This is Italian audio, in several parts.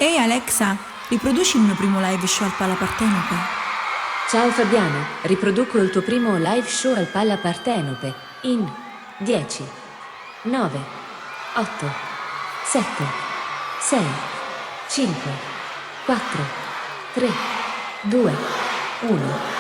Ehi Alexa, riproduci il mio primo live show al Pala Partenope. Ciao Fabiano, riproduco il tuo primo live show al Pala Partenope in 10, 9, 8, 7, 6, 5, 4, 3, 2, 1.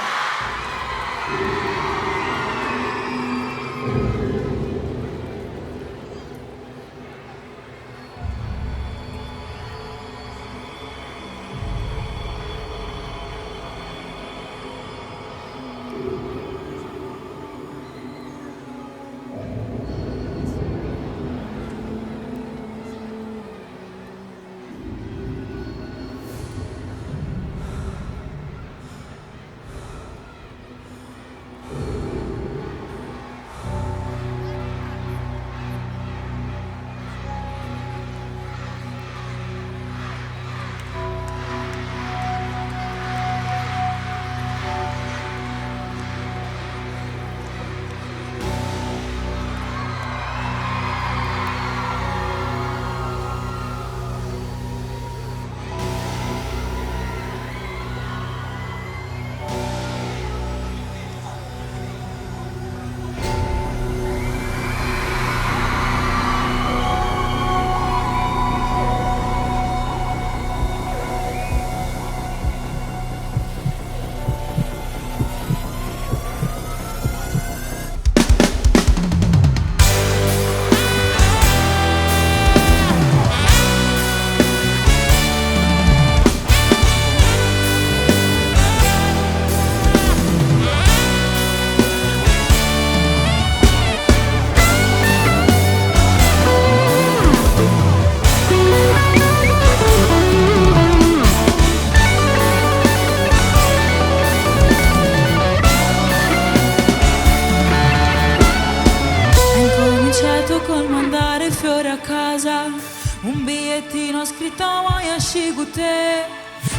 Col mandare fiori a casa, un bigliettino scritto vuoi esci con te.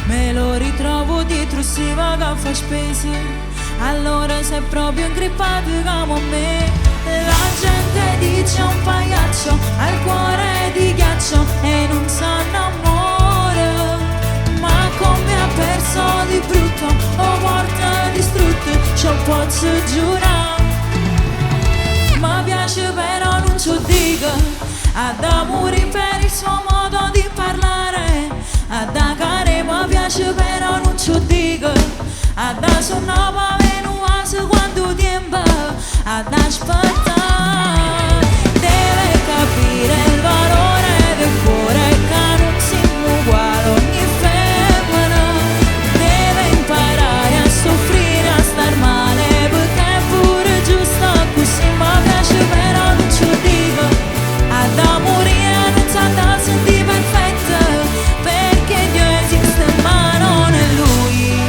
Me lo ritrovo dietro si va che fa spese. Allora sei proprio ingrippato come me. La gente dice un pagliaccio, al cuore di ghiaccio e non sa innamora. Ma come ha perso di brutto, o porta distrutte, ci posso giurare. Mi piace però non ci dico, ad amore per il suo modo di parlare, ad agare mi piace però non ci dico, ad suonava venuase quando tempo, ad aspettare, deve capire il valore del cuore che non siamo uguali ogni femmina, deve imparare a soffrire, a star male, perché è pure giusto così. Però non ci dico, ad amore non sa da sentire perfetta, perché Dio esiste ma non è Lui.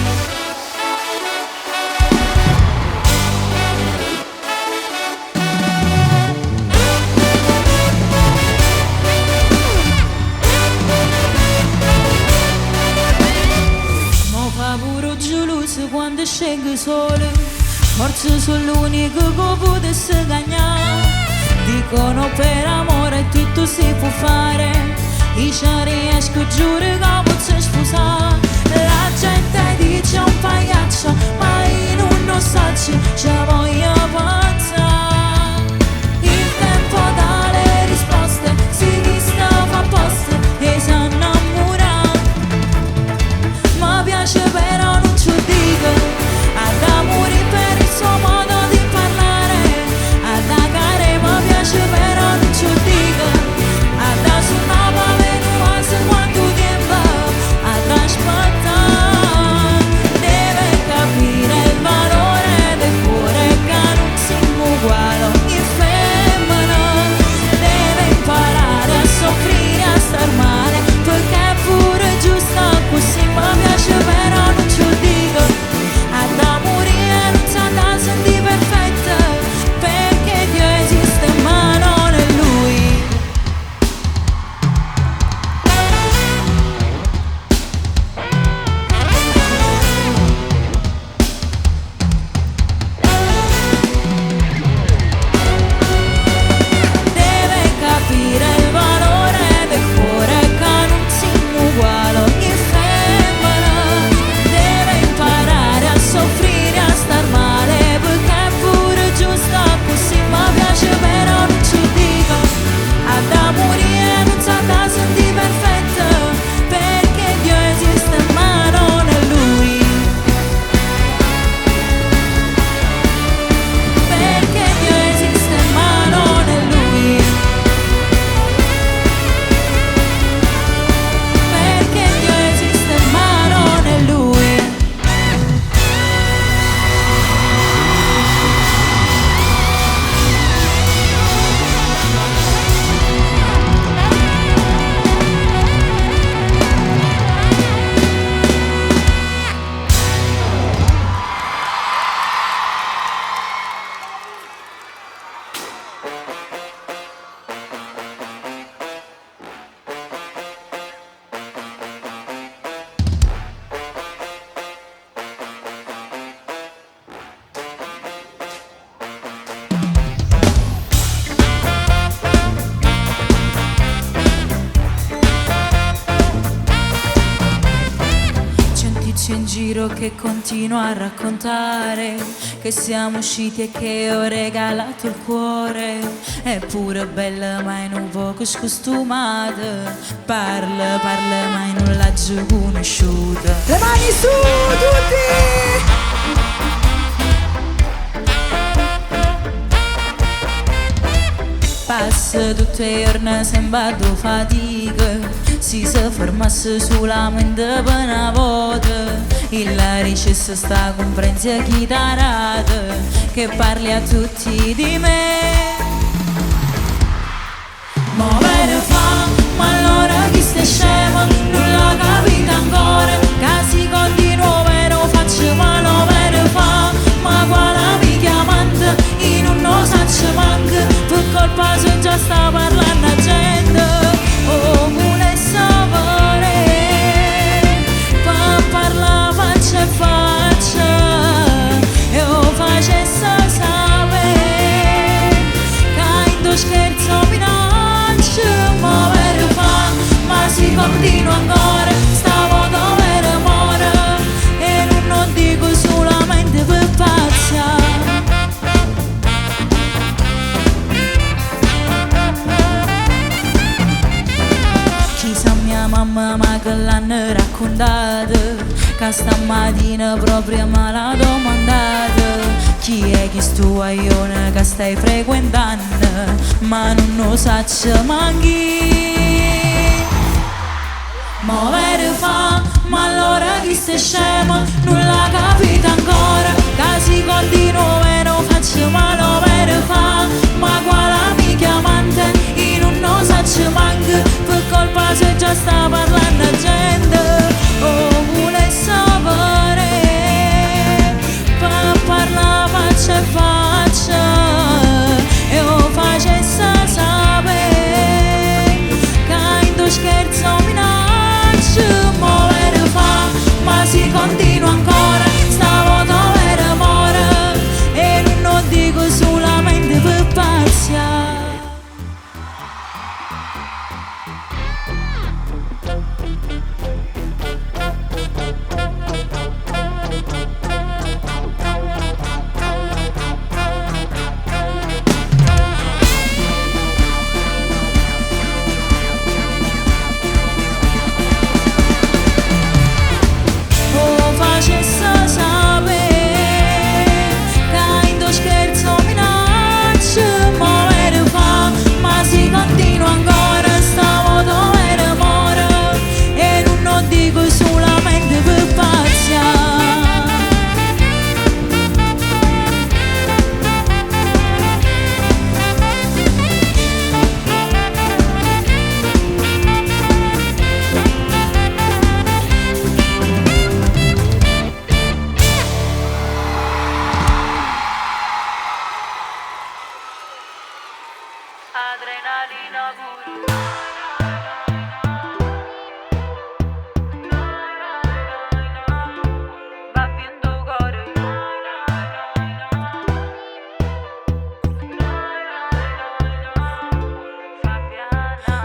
Mo fa pure geloso quando scende sole, forse sono l'unico che potesse guadagnare. Dicono per amore tutto si può fare, io ci riesco, giuro che posso sposare. La gente dice un pagliaccio, ma io non so se ci voglio pensare. Il tempo dà le risposte, si vista fa posto e si innamora. Mi piace però non ci dico, ad amore per il suo modo di parlare, ad agare mi piace però non ci dico, ad suonava venuase quando tempo, ad aspettare, deve capire il valore del cuore che non si io che continuo a raccontare che siamo usciti e che ho regalato il cuore. È pure bella ma è un poco scostumata. Parla ma non l'ha già conosciuta. Le mani su tutti! Passa tutte le giorni sembra fatica. Si fermasse solamente per una volta. La ricetta sta comprendendo chitarrata che parli a tutti di me. Muovere fa, ma allora chi stai scema non l'ha capito ancora. Che si continua e non faccio male. Muovere fa, ma quale amica amante in un non saccio manca. Per colpa se già sta parlando la gente. Oh, vuole sapere per parlare faccia e faccia. E lo facesse sapere che in tuo scherzo minaccia. Muovere fa, ma si continua ancora. Stavo dove amore e non dico solamente per pazza. Chissà mia mamma ma che l'hanno raccontata, che stamattina proprio me l'ha domandata. Chi è che sto aione che stai frequentando, ma non lo saccio manchi. Muovere fa, ma allora chi stai scema non l'ha capito ancora. Che si continua e non faccio male. Muovere fa, ma quale amica amante in un non saccio manca. Per colpa se già sta parlando la gente. Oh, vuole sapere per parlare faccia e faccia. E lo facesse sapere che in tuo scherzo minaccia. Muovere fa, ma si continua ancora. Stavo dove amore e non dico solamente per pazia. Adrenalina pure. Va viendo cuore.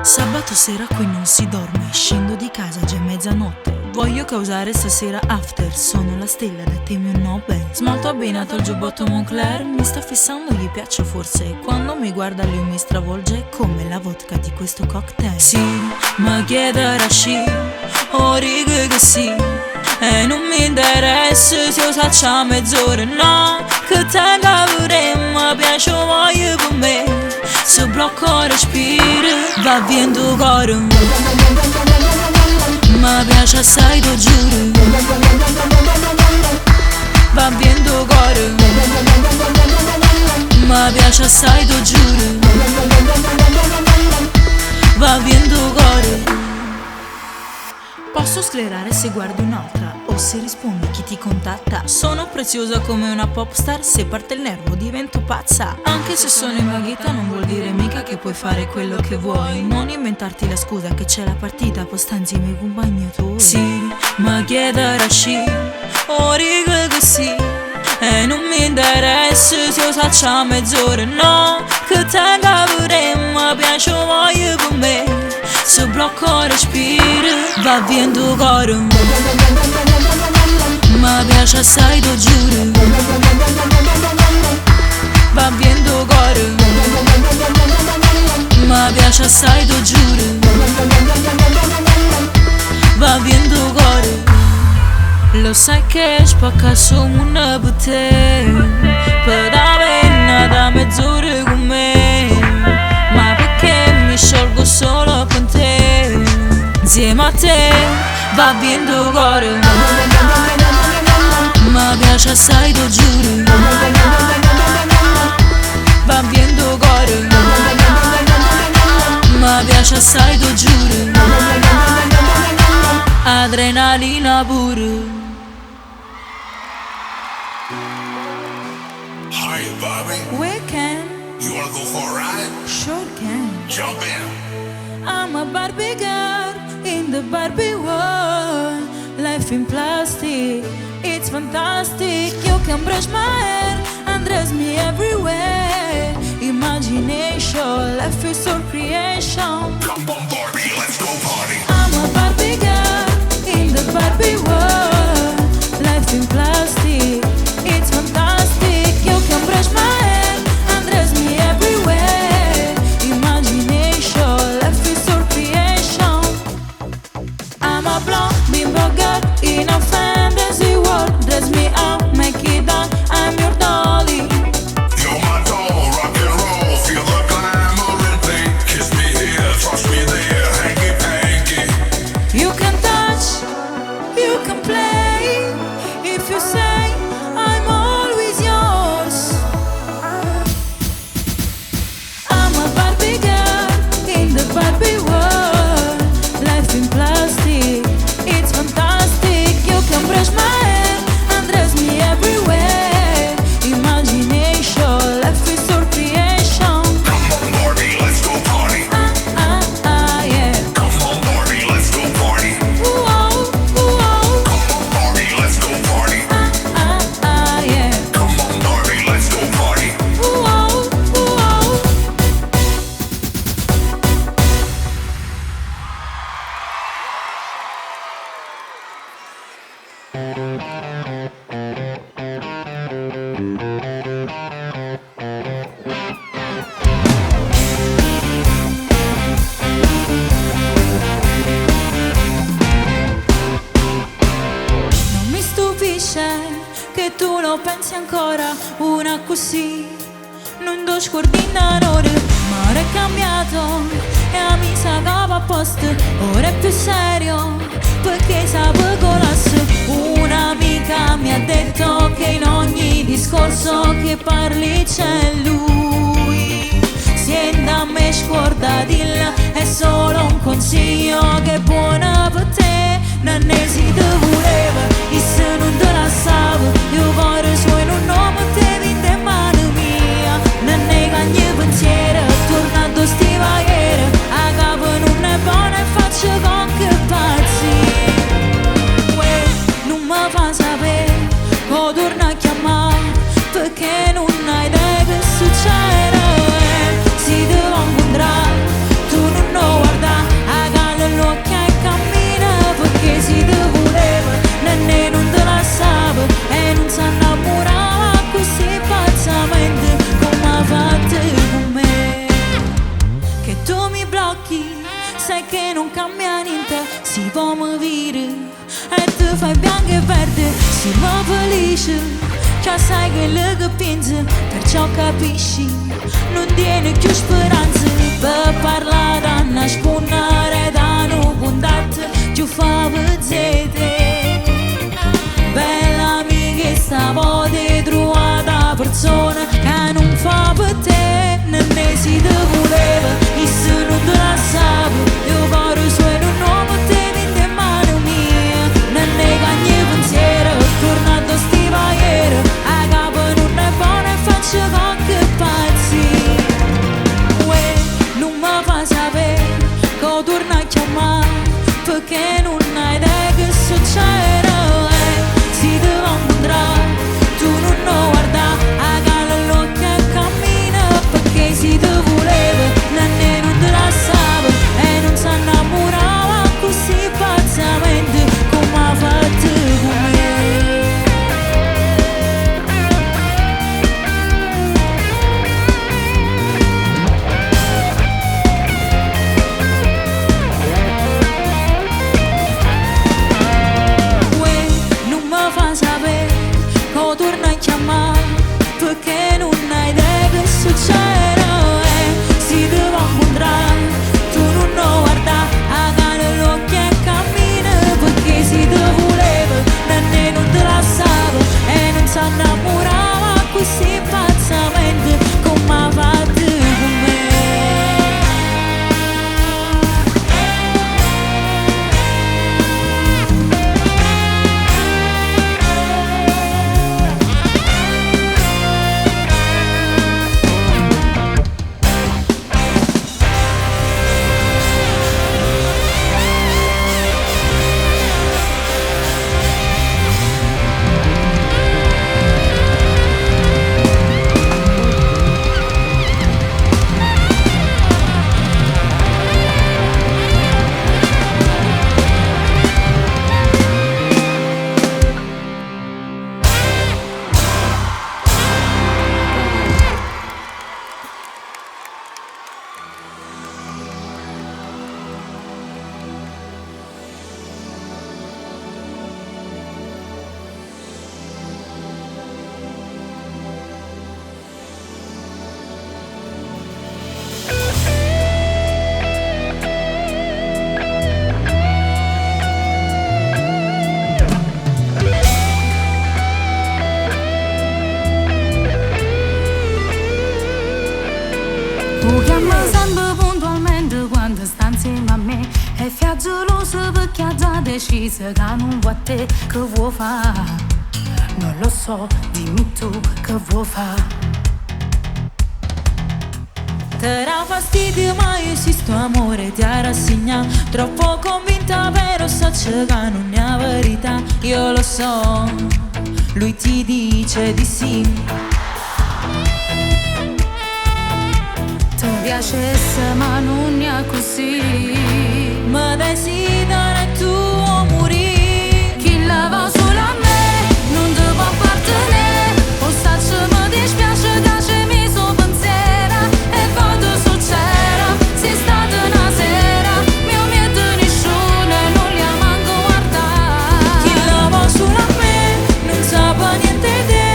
Sabato sera qui non si dorme. Scendo di casa già è mezzanotte. Voglio causare stasera after. Sono la stella da temi un Nobel. Smalto abbinato al giubbotto Moncler. Mi sta fissando, gli piaccio forse. Quando mi guarda lui mi stravolge come la vodka di questo cocktail. Sì, ma chiederà sci, o righe che sì. E non mi interessa se io faccio mezz'ora, no. Che tenga pure, mi piace voglio per me. Se blocco respiro, va viendo cuore. Mi piace assai, lo giuro. Va viendo cuore. Mi piace assai, lo giuro. Va viendo cuore. Posso sclerare se guardi un'altra o se rispondi chi ti contatta. Sono preziosa come una popstar, se parte il nervo divento pazza. Anche se sono invaghita non vuol dire mica che puoi fare quello che vuoi. Non inventarti la scusa che c'è la partita, posta insieme ai compagni tuoi. Sì, ma chiederà sci, o riga che sì. E non mi interessa se io faccio mezz'ora, no. Che tenga pure, mi piace voglio per me. Se blocco respiro, va viendo cuore. Ma piace assai, lo giuro. Va bien do gore. Ma piace assai, lo giuro. Va bien do gore. Lo sai che spacca su una bottega per avere da mezz'ora con me. Ma perché mi sciolgo solo con te? Insieme a te va bien do gore. Ma piace assai, lo giuro. Va bien do gore. Ma piace assai, lo giuro. Adrenalina pure. Hi, Bobby. We can, You wanna go for a ride? sure can. Jump in. I'm a Barbie girl in the Barbie world. Life in plastic, it's fantastic. You can brush my hair and dress me everywhere. Imagination, life is all creation. Come on, Barbie, let's go party. I'm a Barbie girl in the Barbie world. Life in plastic, it's fantastic. You can brush my hair and dress me everywhere. Imagination, life is all creation. I'm a blonde bimbo girl in a fantasy world. Dress me up, make it up, I'm your dolly. You're my doll, rock and roll. Feel the glamour and pink. Kiss me here, touch me there, hanky panky. You can touch, you can play. If you say I'm always yours. I'm a Barbie girl in the Barbie world. Life in plastic, it's fantastic. You can brush my hair and dress me everywhere. Imagination, life is all creation. Come on, Barbie, let's go party. Yeah. Come on, Barbie, let's go party. Ooh, oh, Come on, Barbie, let's go party. yeah. Come on, Barbie, let's go party. Ooh, oh. Non mi stupisce che tu lo pensi ancora una così. Non do scordi da ore, ma ora è cambiato e mi sa capo a posto. Ora è più serio perché sa colasse. Un'amica mi ha detto che in ogni discorso che parli c'è lui. Siendo a me scordatilla è solo un consiglio che è buono per te. Non ne si te voleva e se non te la sapevo. Io cuore suoi non nome te vinte in mano mia. Non ne cagni pensiero, tornato stivaiera. A capo non è buona e faccio con che pazzi. Uè, non mi fa sapere che torna a chiamare perché non hai idea che succede. Si deve incontrare, tu non lo guarda, a galla l'occhio e cammina perché si te voleva, non te la sape e non si innamorava così pazzamente come ha fatto con me. Che tu mi blocchi, sai che non cambia niente, si può muovere e tu fai bianco e verde, si va felice. Già sai che le che pensi, perciò capisci, non tiene più speranze per parlare da nascondere da un contatto, giù fa vedere. Bella amica, stavo dietro a persona che non fa per te, non ne si te voleva, e se non te la sapevo, io cuore suoi non nome te vinte in mano mia, non ne cagni pensiero, tornato stivaiera. Con che pazzi, uè, non mi fa sapere che torna a chiamare perché non hai idea che succede. Si deve incontrare, tu non lo guarda, a galla l'occhio e cammina perché si te voleva, non sempre puntualmente quando sta insieme a me. E fia gelosa perché ha già deciso che non vuoi te. Che vuoi fare? Non lo so, dimmi tu che vuoi fare. Ti dà fastidio ma esiste amore, ti ha rassegnato. Troppo convinta però sacce che non è verità. Io lo so, lui ti dice di sì. Ti piace ma non è così. Ma desidera tu o morire. Chi la va solo a me non ti può appartenere. O sacce mi dispiace che c'è mi so pensiera. E vado su c'era, sei stata una sera. Mio miedo nessuno e non li ha manco guardare. Chi la va solo a me non sa niente di te.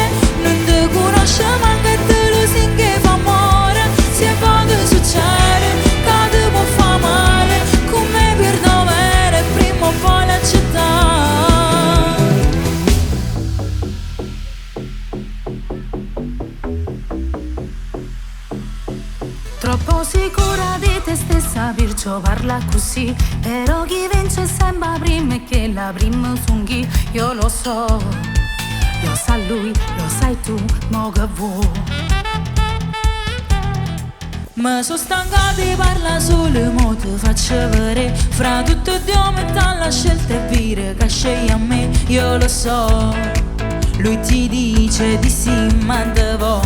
Non ti conosce manco e te lo sin che fa amore. Se vado su c'era, che ti può fa male. Come per dovere prima o poi l'accettare. Troppo sicura di te stessa, perciò parla così. Però chi vince sembra prima e che la prima sunghi. Io lo so, lo sa lui, lo sai tu, mo che vuoi. Ma sono stanca di parlare solo, mo ti faccio vedere. Fra tutto e Dio metà la scelta e dire che scegli a me. Io lo so, lui ti dice di sì, ma te vo.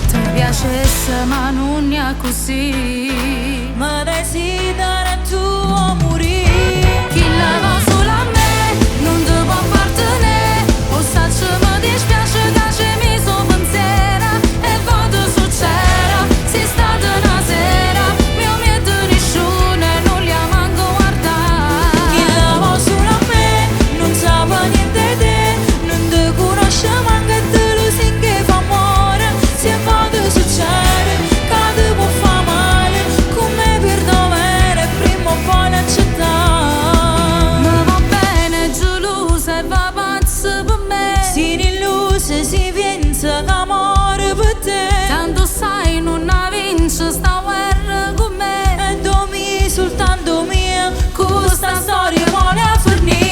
Ti piace ma non è così. Ma desidera tu o morire. Chi la va solo a me non ti può appartenere. O sacce mi dispiace che c'è mi so pensiera. E vado su c'era, sei stata una sera. Mio miedo nessuno e non li ha manco guardare. Chi la va solo a me non sa niente di te. Non ti conosce manco e te lo sin che fa amore. Se vado su c'era, che ti può fa male. Come per dovere prima o poi l'accettare. Ma va bene, gelosa e va pazza per me. Si illusa, si pensa che amore per te. Tanto sai non la vince sta guerra con me. E dormi soltanto mia, questa storia vuole a finire.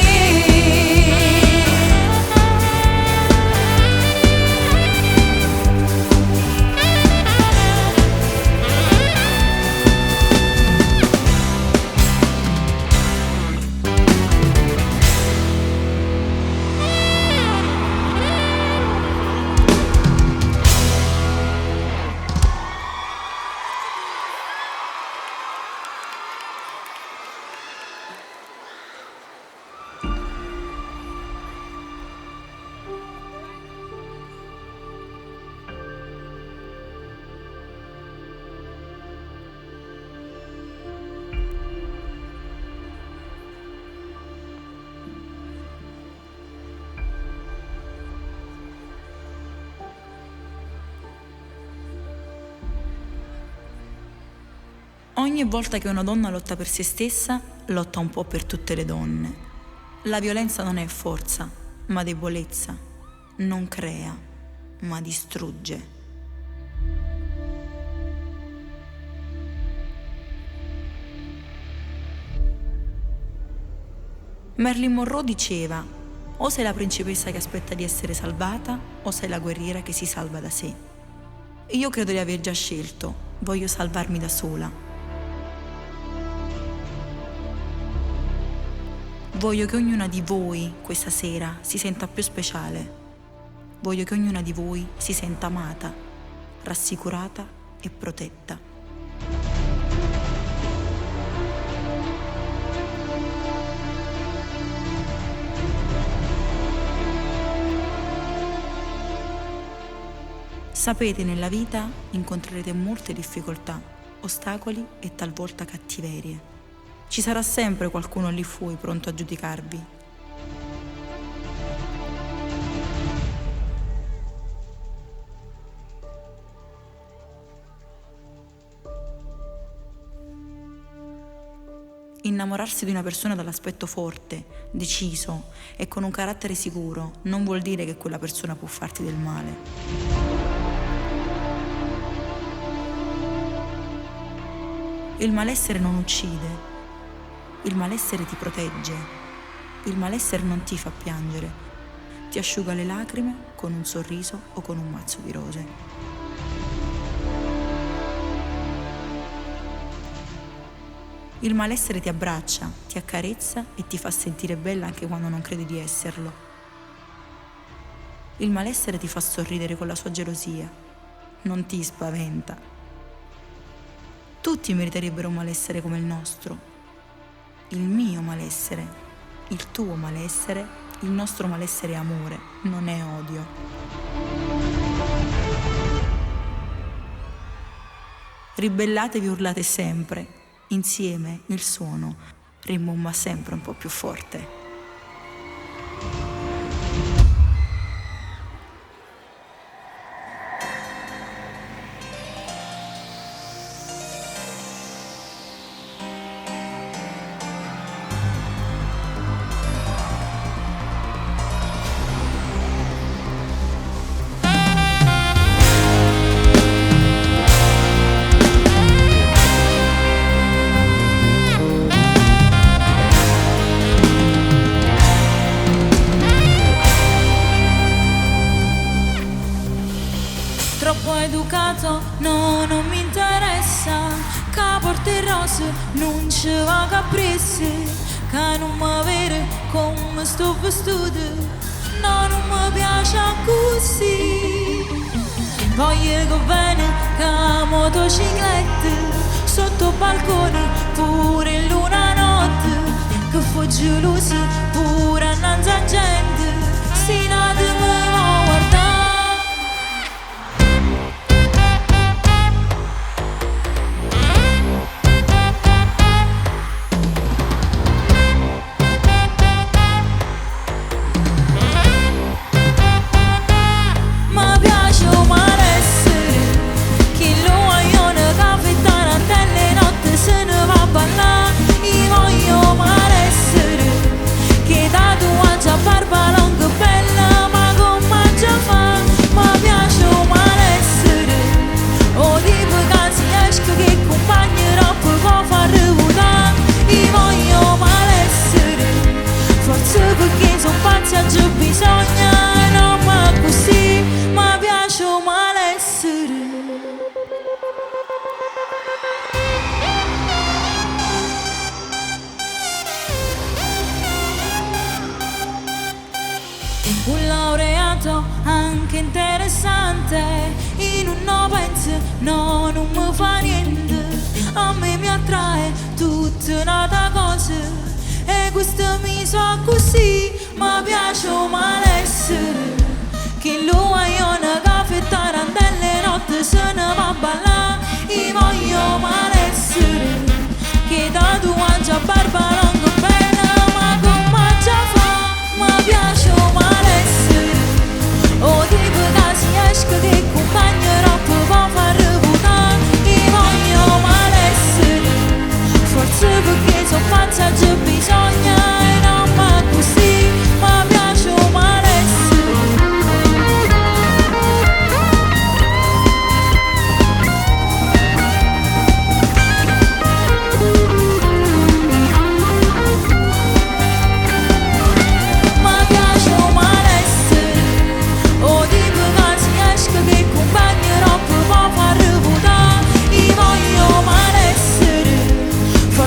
Ogni volta che una donna lotta per se stessa, lotta un po' per tutte le donne. La violenza non è forza, ma debolezza. Non crea, ma distrugge. Marilyn Monroe diceva: o sei la principessa che aspetta di essere salvata, o sei la guerriera che si salva da sé. Io credo di aver già scelto, voglio salvarmi da sola. Voglio che ognuna di voi questa sera si senta più speciale. Voglio che ognuna di voi si senta amata, rassicurata e protetta. Sapete, nella vita incontrerete molte difficoltà, ostacoli e talvolta cattiverie. Ci sarà sempre qualcuno lì fuori pronto a giudicarvi. Innamorarsi di una persona dall'aspetto forte, deciso e con un carattere sicuro non vuol dire che quella persona può farti del male. Il malessere non uccide, il malessere ti protegge, il malessere non ti fa piangere, ti asciuga le lacrime con un sorriso o con un mazzo di rose. Il malessere ti abbraccia, ti accarezza e ti fa sentire bella anche quando non credi di esserlo. Il malessere ti fa sorridere con la sua gelosia, non ti spaventa. Tutti meriterebbero un malessere come il nostro. Il mio malessere, il tuo malessere, il nostro malessere è amore, non è odio. Ribellatevi, urlate sempre, insieme il suono rimbomba sempre un po' più forte. Troppo educato, no, non mi interessa. Che porta il rose, non ci va caprese. Che non mi vede come sto vestito. No, non mi piace così. Voglio che viene che motociclette sotto balcone, pure in luna notte. Che fugge luce, pure annanzi a gente. Si nati mi va guardare. Un laureato anche interessante, in un no penso, no, non mi fa niente. A me mi attrae tutta un'altra cosa e questo mi sa così. Mi piace un malessere che lo vogliono caffè tarantelle notte se ne va a ballare. Io voglio malessere che da tu mangia barba lunga bella, ma come già fa. Mi piace un malessere o tipo che si esce che compagno troppo può far votare. Io voglio malessere, forse perché sono pazza c'è bisogno e non va così. Mi piace un malessere.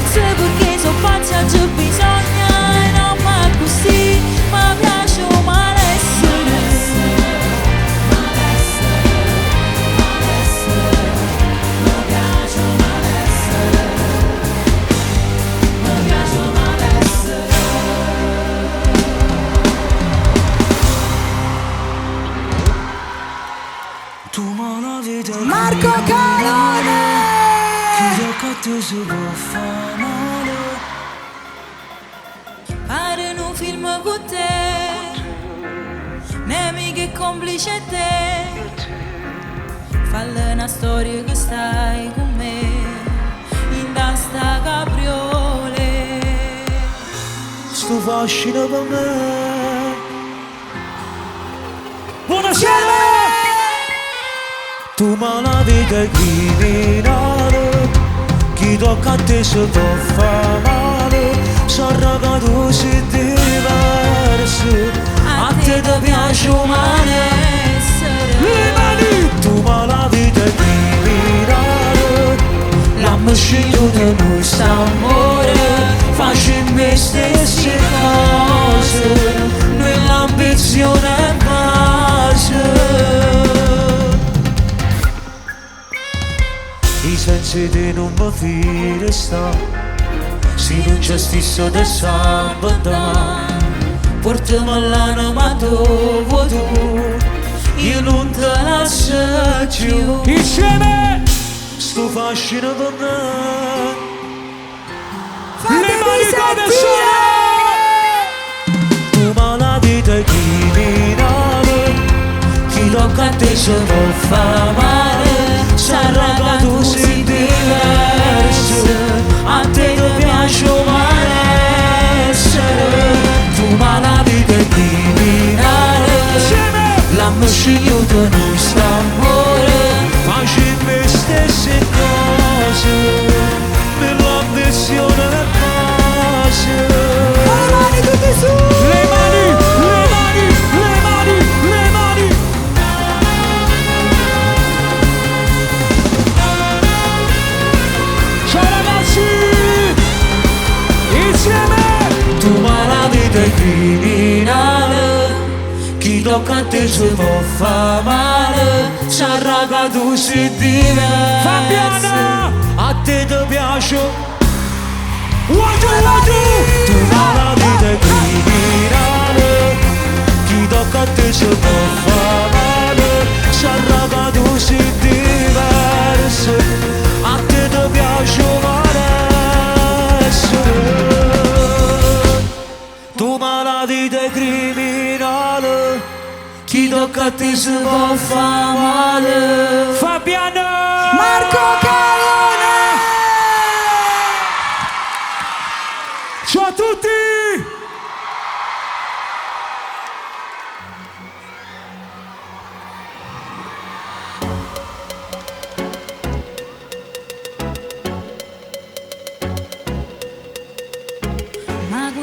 Perché sono pazza c'è bisogno e non va così. Mi piace un malessere. Mi piace un malessere. Mi piace un malessere. Tu me la vita Marco Calone. Tu si può fare male. Fare un film con te, nemico e complice te. Falle una storia che stai con me in sta capriole. Sto fascino per me. Buonasera. Tu me la vita criminale. Chi chi tocca a te se può fare male, sarà che tu sei diverso, a te ti piace un malessere. Le mani! Tu ma la vita è criminale, l'hanno scegliuto noi st'amore, facciamo le stesse cose, noi l'ambizione è base. I sensi di non mi fide sta, se non c'è stesso da sabato, portami all'anima dove tu, io non te lascio più. Insieme sto fascino per me, le mani come sono. Tu ma la vita è criminale, chi tocca a te se può fare male, sarà che tu sei diverso, a te ti piace un malessere. Tu ma la vita è criminale, l'hanno scegliuto noi st'amore, facciamo le stesse cose, nell'ambizione è base. Le mani tutte su! Le mani, le mani, le mani, le mani! Ciao ragazzi! Insieme! Tu ma la vita è criminale, chi tocca a te se può fare male, sarà che tu sei diverso. Fabiana! A te ti piace? Wadu! Tu ma la vita è criminale, chi tocca a te se può fare male, sarà che tu sei diverso, a te ti piace malessere. Tu ma la vita è criminale, chi tocca a te se può fare male. Fabiano! Marco Calone! Ciao a tutti!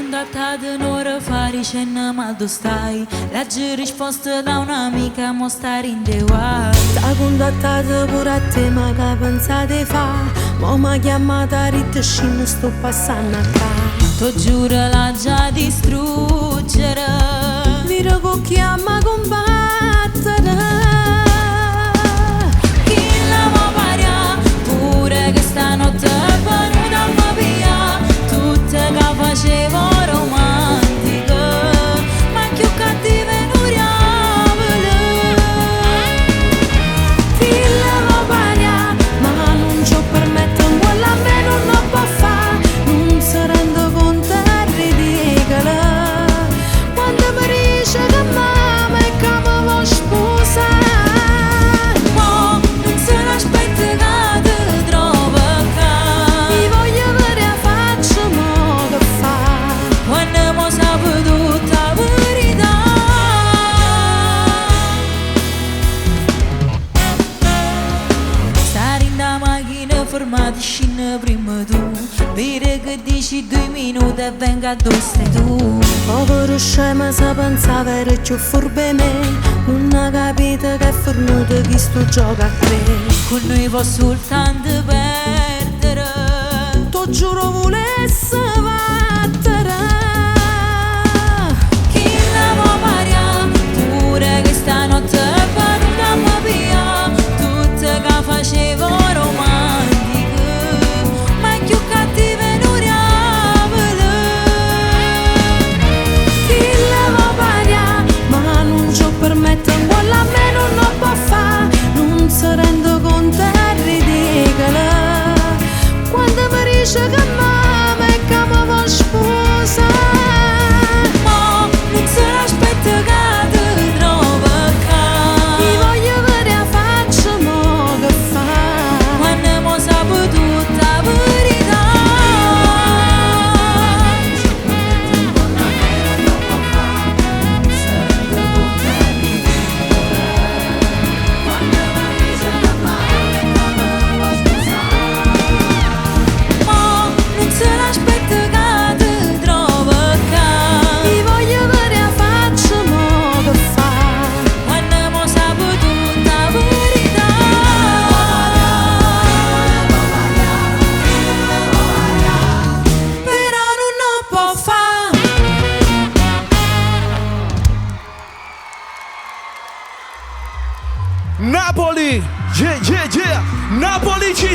Data di un'ora fa ricenna ma dove stai? Leggi risposta da un'amica mo stare in the wild. T'ha contattata pure a te ma che pensate fa? Mo m'ha chiamata Rita scina sto passando a casa. Tu giuro la già distruggere, Dire con chi ama combattere. chi la va paria, pure che stanotte è venuta a fa via, tutte che facevo romantiche, ma più cattive non riavele. Chi la va paria, ma non ci permetto un buon a me non lo può fare. Non si rende conto e ridicolo quando mi dice che mamma è che mi vuoi sposare. Mo non se l'aspetta che ti trova qua, Mi voglio vedere a faccia mo che fa. quando mo sape tutta la verità. Stare in da macchina fermata scina prima tu, dire che dici 2 minuti e venga dove stai tu. Povero scema se pensava era più furbe me, non ha capito che è fornuto chi sto gioca a tre. Con noi può soltanto perdere, T'ho giuro volesse battere. chi la va paria, pure che stanotte è venuta a fa via, tutte che facevo romantiche, ma più cattive non riavele. Chi la va paria, ma non ci permette un buon a me non lo può fare. Non si rende conto è ridicolo quando mi dice che mamma è che mi vuoi sposare. Mo non se l'aspetta che ti trova qua, Mi voglio vedere a faccia mo che fa. quando mo sape tutta la verità.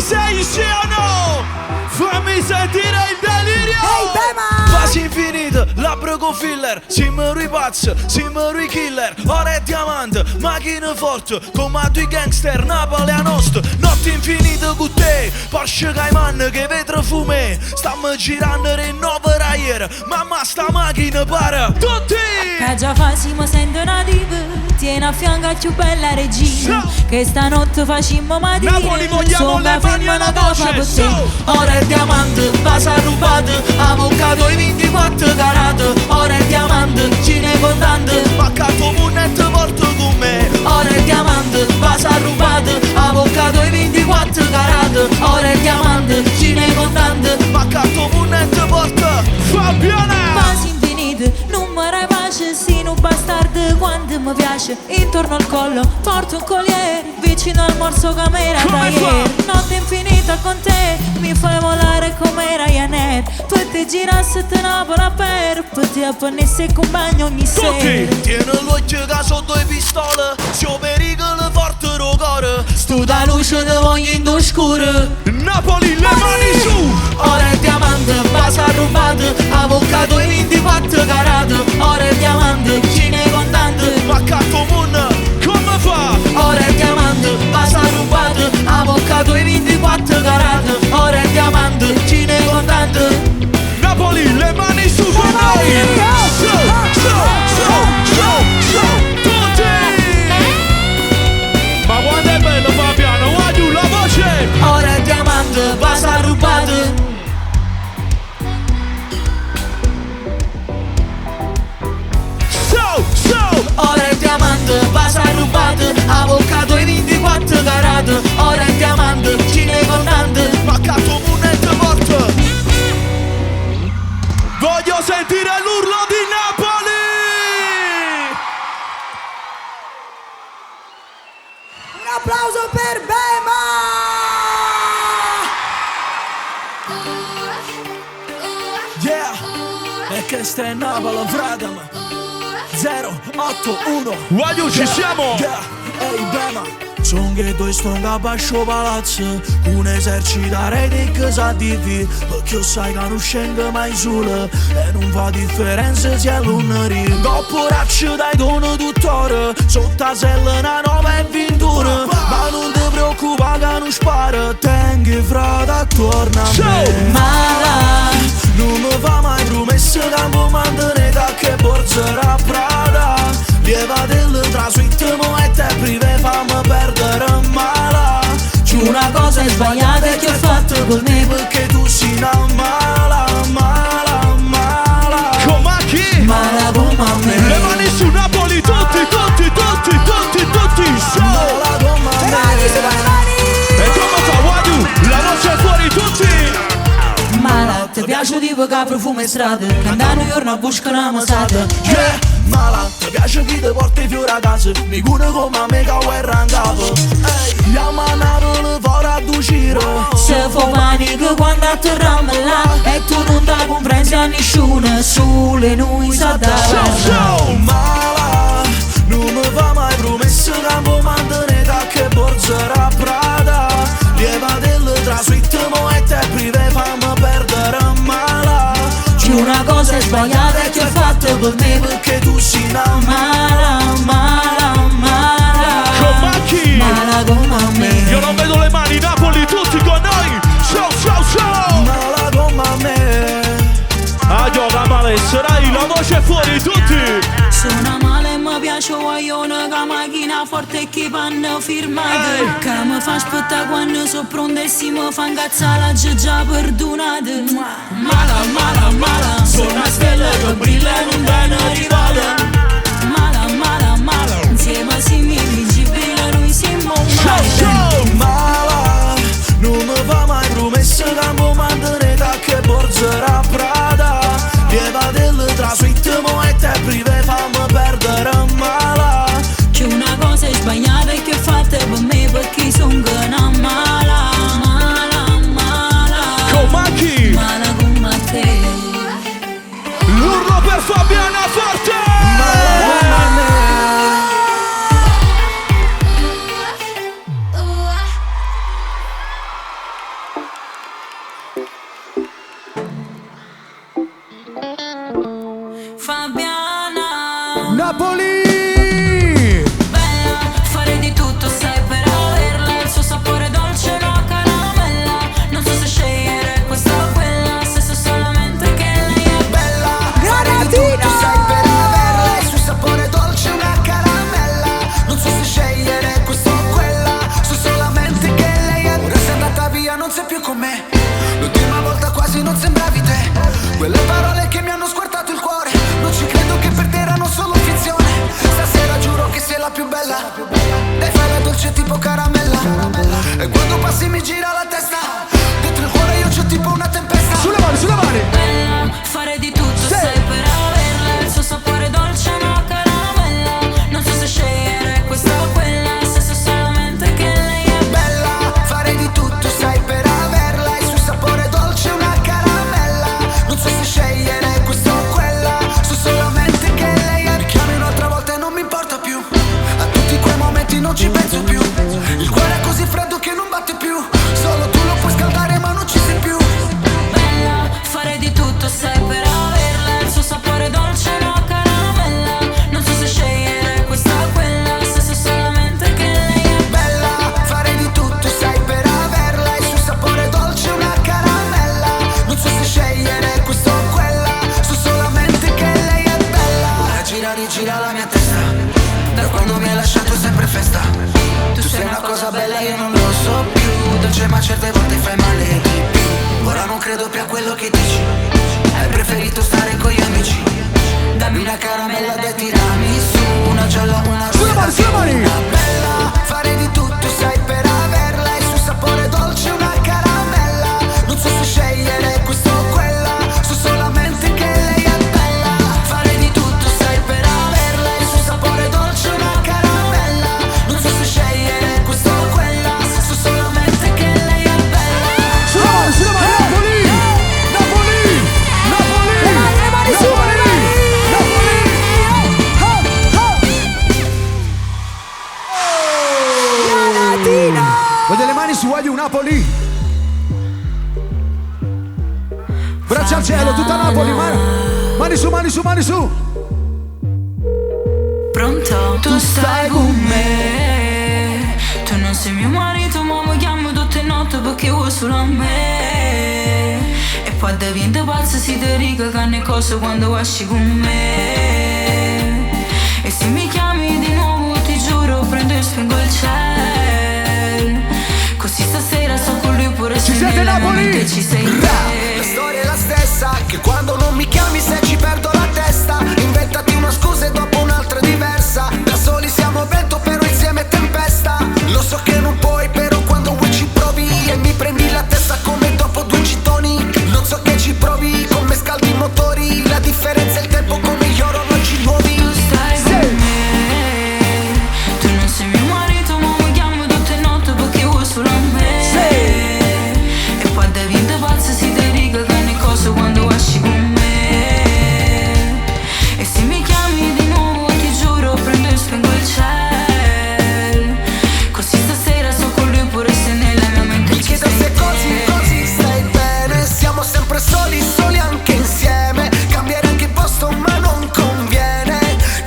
sei sì o no? Fammi sentire il delirio! Ehi, Bema! Quasi infinito, labbro con filler. Siamo i pazzi, siamo i killer. Ora è diamante, macchina forte. Come a due gangster, Napoli a nostro. Notte infinita con te, Porsche Cayman che vetro fume. Stiamo girando in opera ieri, mamma sta macchina para tutti! Che già facciamo sento una diva, tieni a fianco la più bella regina. Che stanotte facciamo mattina, Napoli vogliamo le mani alla voce. Ora è diamante, basa rubato, avvocato i 24 carat. Ora è diamante, cine contante, Maccato munette porto con me. ora è diamante, basa rubato, avvocato i 24 carat. Ora è diamante, cine contante, Maccato munette porto Fabiana. Quasi infinite, non mi rai pace, sì, un bastardo quando mi piace. Intorno al collo porto un colliere, vicino al morso camera da Come fa? ieri. Notte infinita con te, mi fai volare come Ryanair. Per te girassi te Napoli per te apponesse con bagno ogni sera. Tutti! Tieni l'occhio che sotto le pistole, se o pericolo forte lo cuore. stu da luce te voglio in oscuro. Napoli, le mani su! Ora è diamante, basa rubato, avvocato i 24 carat. Ora è diamante, cine contante, Maccato mun, come fa? ora è diamante, basa rubato, avvocato i 24 carat. Ora è diamante, cine contante. Napoli, le mani su con noi! Su, tutti! Ma quando è bello Fabiano, guarda la voce! Ora è diamante, basa rubato. Ora è diamante, basa rubato, avvocato i 24 carat. Ora è diamante, cine contante. Maccato munette porto! Voglio sentire l'urlo di Napoli! Un applauso per Bema! Yeah! E che stai in Napoli, fratama! 081 Voglio, ci siamo! Yeah, ehi Bema, son che tu stonga a bascio palazzo, un esercito rete che sa di vi, perché sai che non scende mai solo, e non fa differenza se è lunedì. Dopo raccio dai dono tuttora, sotto a sella una nuova avventura, ma non ti preoccupare che non spara, tengi frate attorno a me. Mala, Non mi fa mai promesse che mi mantenete che borzerà Prada. Lieva del trasuito e te prive fammi perdere mala. una cosa è sbagliata che ho fatto con me, Perché tu sei una mala, mala, mala. Come chi? mala come a Le me. mani su Napoli, tutti! So! Mala come Le me. mani sulle mani! E come fa, guarda, la voce è fuori, tutti! Mala, ti piace tipo che profumo in strada, che andando un giorno a buscare una masata. Yeah, mala, ti piace chi ti porta i fiori a casa, mi cura come a me che guerra in capo. Ehi, chiama a Napoli fuori a due giro. Se fa panico quando atterriamo là, e tu non ti comprendi a nessuno, sole noi sa So! Mala, non mi fa mai promesse che mi mantenete che borzerà Prada. Lieva del trasuito e te prive fammi perdere mala. una cosa è sbagliata che ho fatto con me, Perché tu sei una mala, mala, mala. Come chi? Mala come a me. Io non vedo le mani, Napoli, tutti con noi! So! mala come a me. Ah, gioca male, sarai la voce è fuori, tutti! Suona male e mi piace guaglione, che macchina forte e che panno firmate. Che mi fa aspettare quando so pronta e si mi fa incazzare la già perdonate. Mala, sono una stella che brilla e non viene rivale. Mala, insieme a simili invincibili noi siamo mai. Mala, non mi fa mai promesse che mi mantenete che borzerà Prada. Lieva del trasuito e te prive fammi perdere mala. Che una cosa è sbagliata e che ho fatto per me, perché sono una mala. Come chi? Mala come te. L'urlo per Fabiana forte! sei più con me. L'ultima volta quasi non sembravi te. Quelle parole che mi hanno squartato il cuore, non ci credo che per te erano solo finzione. Stasera giuro che sei la più bella, e fai la dolce tipo caramella. E quando passi mi gira la testa, dentro il cuore io c'ho tipo una tempesta. Sulle mani, sulle mani. Bella, fare di tutto sei per averla. Il suo sapore dolce è una caramella. Non so se scegliere questa o quella, se so solamente che lei è bella. Fare di tutto sai per averla. Il suo sapore dolce è una caramella. Non so se scegliere questa o quella, so solamente che lei è. Mi chiami un'altra volta e non mi importa più. A tutti quei momenti non ci penso più. Il cuore è così freddo che non batte più. Solo tu lo puoi scaldare ma non ci sei più. bella, fare di tutto sei per averla. Il suo sapore dolce è una caramella. Non so se scegliere questa o quella, se so solamente che lei è bella. Fare di tutto sai per averla. Il suo sapore dolce è una caramella. Non so se scegliere questa o quella, so solamente che lei è bella. Gira, rigira la mia testa, da quando mi hai lasciato sempre festa. Tu sei una cosa bella, io non lo so più. Dolce ma certe volte fai male di più. Ora non credo più a quello che dici. Hai preferito stare con gli amici. Dammi una caramella dai tirami su. Una gialla, una rosa, una bella. Fare di tutto sai per averla. Il suo sapore dolce è una caramella. Non so se scegliere questa o quella, so solamente che lei è bella. Fare di tutto sai per averla. Il suo sapore dolce è una caramella. Non so se scegliere questa o quella, so solamente che lei è bella. Napoli! Napoli! Napoli! Le mani su, le mani! Voglio le mani su, voglio Napoli! Braccia al cielo, tutta Napoli, mani su, mani su, mani su! pronto. Tu stai con me. Tu non sei mio marito ma mi chiamo tutte notte perché vuoi solo a me. E poi diventa pazza si ti riga canne cose quando esci con me. E se mi chiami di nuovo ti giuro prendo e spengo il cielo. Così stasera sto con lui pure se nella mente ci sei te. La storia è la stessa, che quando non mi chiami se ci perdo la testa. Inventati una scusa e dopo un'altra diversa. Da soli siamo vento però insieme è tempesta. Lo so che non puoi però quando vuoi ci provi. E mi prendi la testa come dopo 2 gitoni. Non so che ci provi, come scaldi i motori. La differenza è il tempo come gli orologi nuovi. Tu stai con me. Tu non sei mio marito ma mi chiamo tutte notte perché vuoi solo a me. E poi diventa pazza si ti riga canne cose quando esci con me. E se mi chiami di nuovo ti giuro prendo e spengo il cielo. Così stasera sto con lui pure se nella mia mente Mi ci chiedo sei se te. così stai bene. Siamo sempre soli, soli anche insieme. Cambiare anche posto ma non conviene.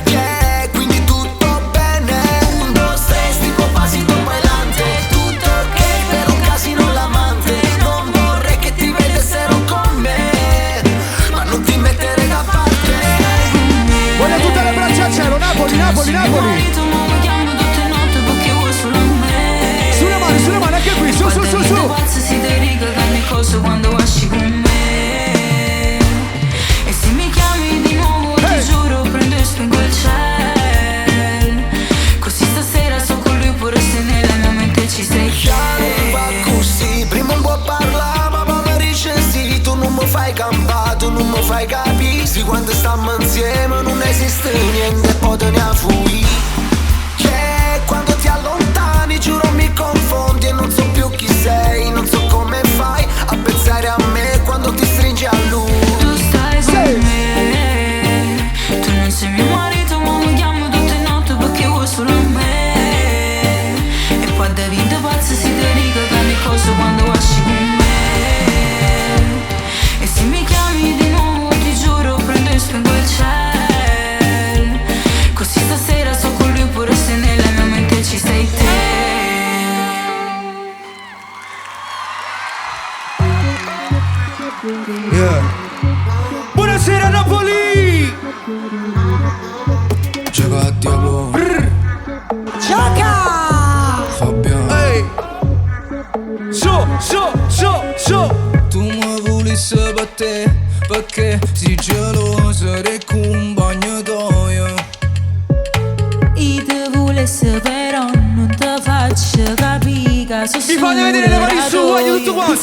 Yeah, quindi tutto bene. 1, 2, 3, tipo pasito bailante. Tutto ok, per un casino l'amante. Non vorrei che ti vedessero con me, ma non ti mettere da parte. Voglio tutte le braccia al cielo, Napoli, Napoli, Napoli! Marito ma mi chiamo tutte notte perché vuoi solo a me. Sulle mani, anche qui, su, su, su, su! Pazza si ti riga canne cose quando esci con me. E se mi chiami di nuovo ti giuro prendo e spengo il cielo. Così stasera sto con lui pure se nella mia mente ci sei Non va te. così, prima un po' parla ma poi mi ricesi. Tu non mi fai campare, tu non mi fai capire. Sì, quando stiamo insieme non esiste niente, poi te ne fui. Che quando ti allontani giuro mi confondi e non so più chi sei. Non so come fai a pensare a me quando ti stringi a lui. Tu stai con me. Tu non sei mio marito ma mi chiamo tutte notte perché vuoi solo a me. E poi diventa pazza si ti riga canne cose quando esci con me. E se mi chiami di nuovo ti giuro prendo e spengo il cielo. Così stasera sto con lui pure se nella mia mente ci sei te. Buonasera Napoli! Gioca a Diablo, Gioca! Fabiano. Ehi! Tu mi volessi per te, perché sei gelosa del compagno tuo. Io te volessi però non te faccio capire che sono Mi fate vedere le mani su, voglio tutto quanto. 1,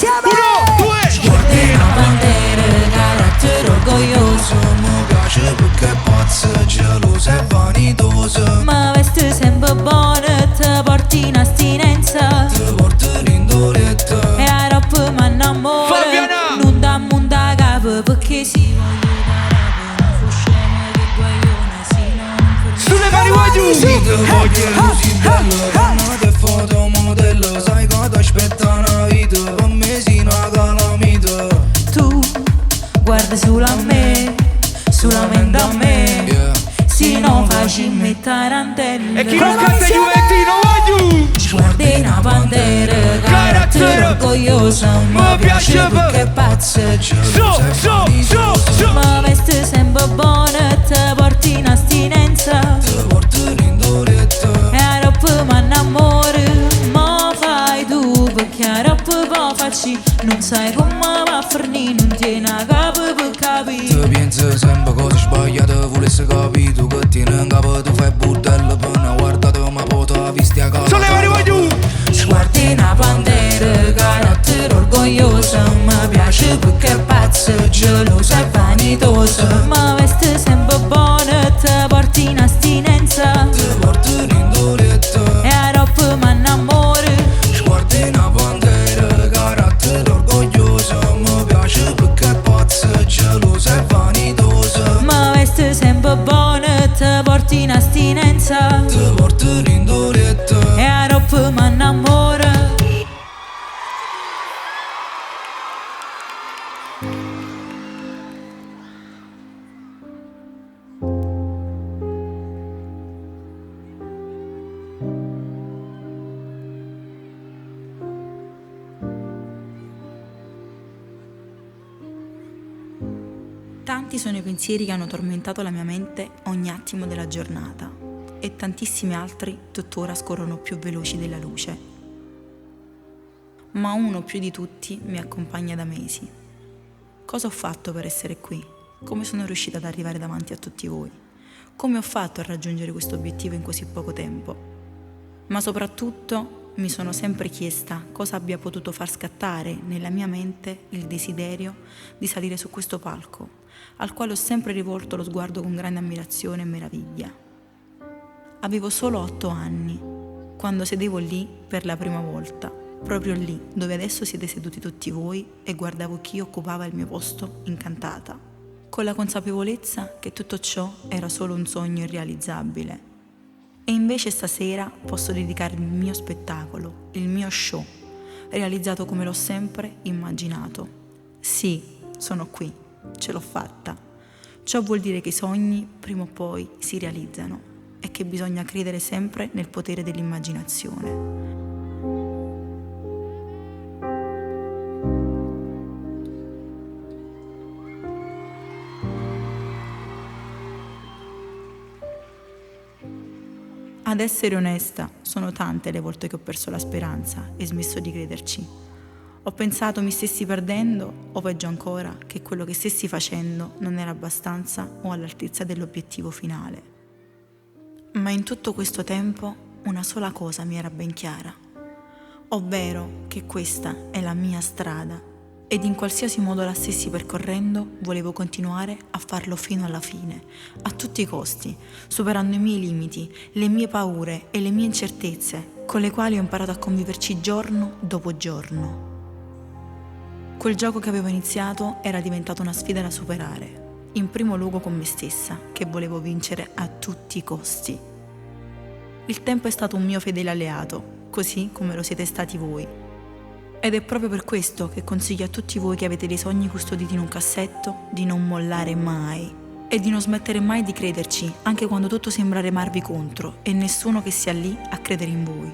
2. Sguardi una bandera, carattere orgoglioso. Mi piace perché è pazza, gelosa e vanitosa. Ma vesti sempre buona, te porti in astinenza. Ti porto l'indoletta E a roba mi innamoro. Fabiana! Non da monta capo perché si voglio dare non fusciamo che guaglione, sì non Sulle mani voglio. Ti voglio così bello, tornate fotomodello. Sai che ti aspetta una vita, per me sei una calamita. tu guarda solo a me, solamente a me. Yeah. Se non facciamo tarantelle. E chi non canta Juventino voglio. Guardi una bandera, carattere orgoglioso. Mi piace perché è pazza. Ma veste sempre buona, te porti in astinenza. Ti porto l'indoletta E a roba mi innamoro. Ma fai tu perché a roba poi facci. Non sai come va a finire, non tieni a capo per capire. Ti pensi sempre cose sbagliate, volessi capire tu che tieni in capo, tu fai bordello per una guardata, ma poi ti visti a casa. Sulle mani voglio. Guardi una bandera, carattere orgoglioso. Mi piace perché è pazza, gelosa e vanitosa. Ma veste sempre buona, te porti in astinenza. Ti porto l'indoletta E a roba mi innamoro. Guardi una bandera, carattere orgoglioso. Mi piace perché è pazza, gelosa e vanitosa. Ma veste sempre buona, te porti in astinenza. Ti porto l'indoletta E a roba mi innamoro. Tanti sono i pensieri che hanno tormentato la mia mente ogni attimo della giornata e tantissimi altri tuttora scorrono più veloci della luce. Ma uno più di tutti mi accompagna da mesi. Cosa ho fatto per essere qui? Come sono riuscita ad arrivare davanti a tutti voi? Come ho fatto a raggiungere questo obiettivo in così poco tempo? Ma soprattutto mi sono sempre chiesta cosa abbia potuto far scattare nella mia mente il desiderio di salire su questo palco, al quale ho sempre rivolto lo sguardo con grande ammirazione e meraviglia. Avevo solo 8 anni, quando sedevo lì per la prima volta, proprio lì dove adesso siete seduti tutti voi, e guardavo chi occupava il mio posto incantata, con la consapevolezza che tutto ciò era solo un sogno irrealizzabile. E invece stasera posso dedicare il mio spettacolo, il mio show, realizzato come l'ho sempre immaginato. Sì, sono qui, ce l'ho fatta. Ciò vuol dire che i sogni prima o poi si realizzano e che bisogna credere sempre nel potere dell'immaginazione. Ad essere onesta, sono tante le volte che ho perso la speranza e smesso di crederci. Ho pensato mi stessi perdendo, o peggio ancora, che quello che stessi facendo non era abbastanza o all'altezza dell'obiettivo finale. Ma in tutto questo tempo una sola cosa mi era ben chiara, ovvero che questa è la mia strada ed in qualsiasi modo la stessi percorrendo volevo continuare a farlo fino alla fine, a tutti i costi, superando i miei limiti, le mie paure e le mie incertezze, con le quali ho imparato a conviverci giorno dopo giorno. Quel gioco che avevo iniziato era diventato una sfida da superare, in primo luogo con me stessa, che volevo vincere a tutti i costi. Il tempo è stato un mio fedele alleato, così come lo siete stati voi. Ed è proprio per questo che consiglio a tutti voi che avete dei sogni custoditi in un cassetto di non mollare mai e di non smettere mai di crederci, anche quando tutto sembra remarvi contro e nessuno che sia lì a credere in voi.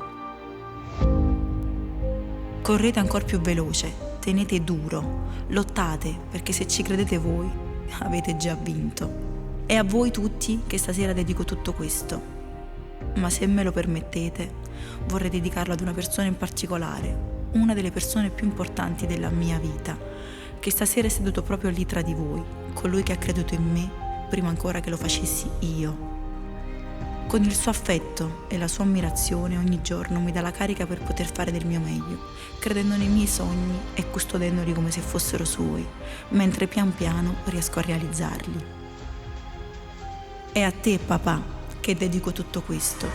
Correte ancora più veloce, tenete duro, lottate, perché se ci credete voi avete già vinto. È a voi tutti che stasera dedico tutto questo. Ma se me lo permettete, vorrei dedicarlo ad una persona in particolare, una delle persone più importanti della mia vita, che stasera è seduto proprio lì tra di voi, colui che ha creduto in me prima ancora che lo facessi io. Con il suo affetto e la sua ammirazione ogni giorno mi dà la carica per poter fare del mio meglio, credendo nei miei sogni e custodendoli come se fossero suoi, mentre pian piano riesco a realizzarli. È a te, papà, che dedico tutto questo.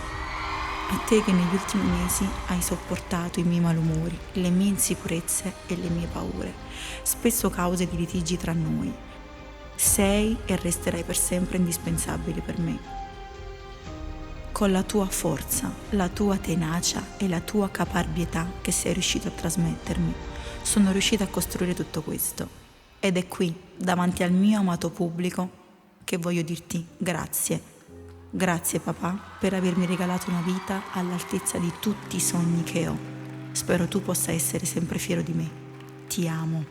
A te che negli ultimi mesi hai sopportato i miei malumori, le mie insicurezze e le mie paure, spesso cause di litigi tra noi. Sei e resterai per sempre indispensabile per me. Con la tua forza, la tua tenacia e la tua caparbietà che sei riuscito a trasmettermi, sono riuscita a costruire tutto questo. Ed è qui, davanti al mio amato pubblico, che voglio dirti grazie. Grazie papà per avermi regalato una vita all'altezza di tutti i sogni che ho. Spero tu possa essere sempre fiero di me. Ti amo.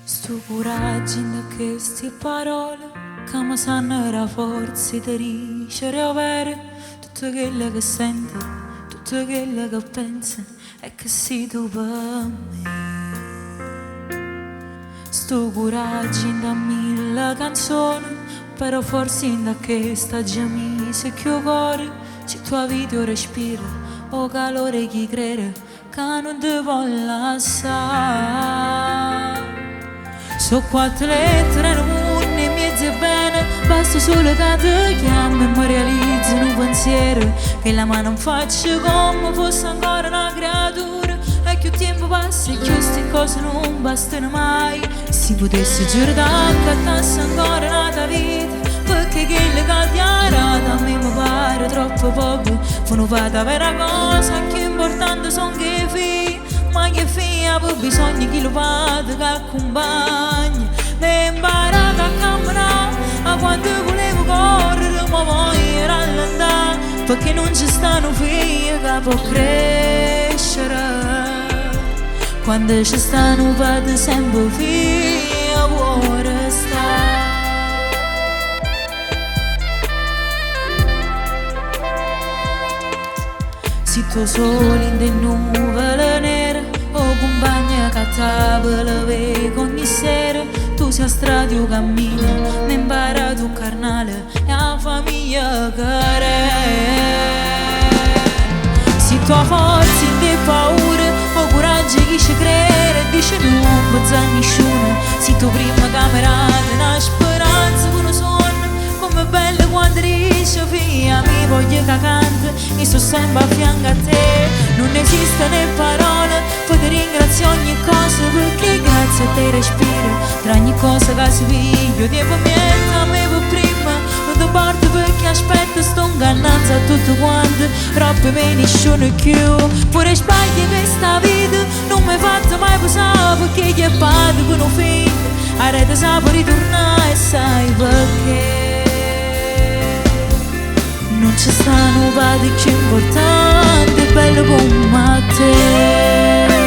Sto coraggio da queste parole che mi sanno la forza di riuscire a avere tutto quello che sento, tutto quello che penso e che sei tu per me. Sto coraggio da mille canzoni, però forse da questa già mi se che cuore c'è tua vita o respiro o calore che crede che non ti vuole lasciare. So 4 lettere, non e mezzo bene, basta solo che ti chiamo e mi realizzo un pensiero che la mano non faccio come fosse ancora una creatura. E più tempo passa e più queste cose non bastano mai. Si potesse giurare che tassi ancora nata vita, perché quello che ti ha dato a me mi pare troppo poco. Fanno fatta vera cosa, più importante sono che figli. Ma che figlia per bisogno che lo vada che accompagni. Mi ho imparato a camminare, a quanto volevo correre ma voglio rallentare, perché non ci stanno figli che può crescere. Quando ci stanno vado sempre figlia vuoi restare. Si tu soli in de nuvole nere, o compagna che tavola vedi ogni sera, tu sei a strada o cammina, mi impara tu carnale e la famiglia che re. Si tua forza in te paura, o coraggio che ci crede, dice non pensa a nessuno, si tu prima camerata, una speranza con un sonno. Come bella quando dice figlia mi voglio che canta e sto sempre a fianco a te. Non esiste né parole, poi ti ringrazio ogni cosa, perché grazie a te respiro tra ogni cosa che si vive. Tempo niente a me per prima, non ti porto perché aspetto, sto ingannando a tutto quanto, troppo me nessuno più. Pure sbagli questa vita, non mi fatto mai passare, perché chi è padre con un figlio, a rete sa può ritornare e sai perché. Non c'è stanno vadi più importante, bello come te.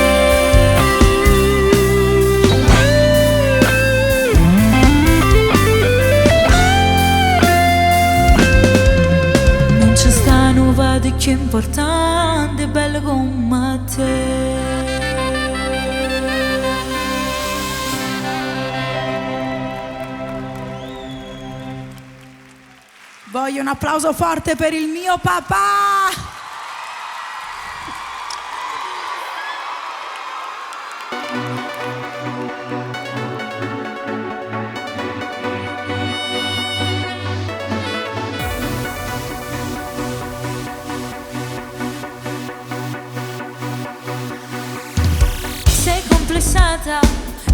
Non c'è stanno vadi più importante, bello come te. Voglio un applauso forte per il mio papà! Sei complessata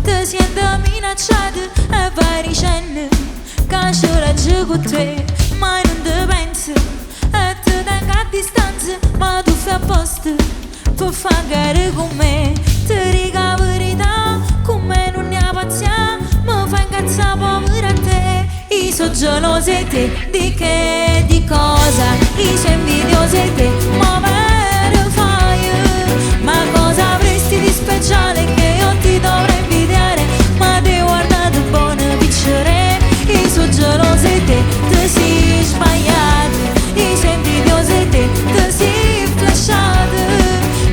ti senti minacciato e vai dicendo che ce l'hai con te, ma non ti pensi e ti tengo a distanza, ma tu fai apposta per fare gare con me. Ti dico la verità, con me non ne ha pazienza, mi fai incazzare povera a te. Io sono gelosa di te, di che, di cosa? Io sono invidiosa di te, ma per fai? Ma cosa avresti di speciale che io ti dovrei invidiare? Ma ti guardate buona piccere. Io sono gelosa di te, ti sei sbagliato. Io sono invidiosa di te, ti sei flashato.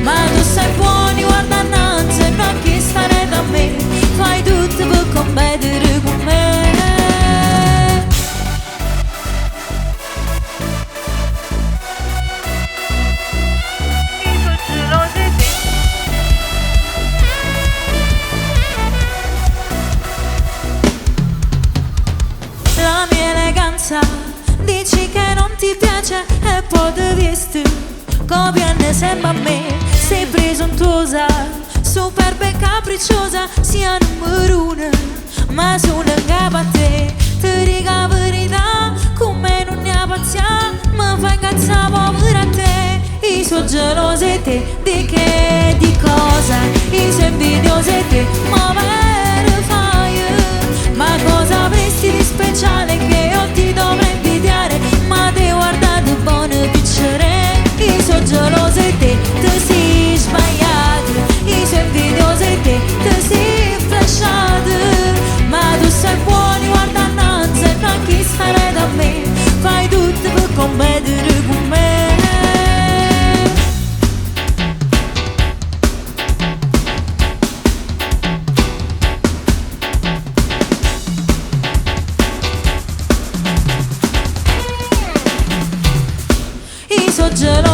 Ma tu sei buono, guarda innanzi e non chi stare da me. Fai tutto per competere con me. La mia eleganza dici che non ti piace e poi ti vesti copiane sempre a me. Sei presuntuosa, superba e capricciosa, sia numero uno, ma sono in capo a te. Ti dico la verità, con me non ne ha pazienza, mi fai incazzare povera a te. Io sono gelosa di te, di che, di cosa? Io sono invidiosa di te, ma per fai? Ma cosa avresti di speciale che io ti dovrei invidiare? Ma ti guardate buone piccere. Io sono gelosa di te, ti sei sbagliato. Io sono invidiosa di te, ti sei flashato. Ma tu sei buono, guarda innanzi e non chi stare da me. Fai tutto per competere con me. Io sono gelosa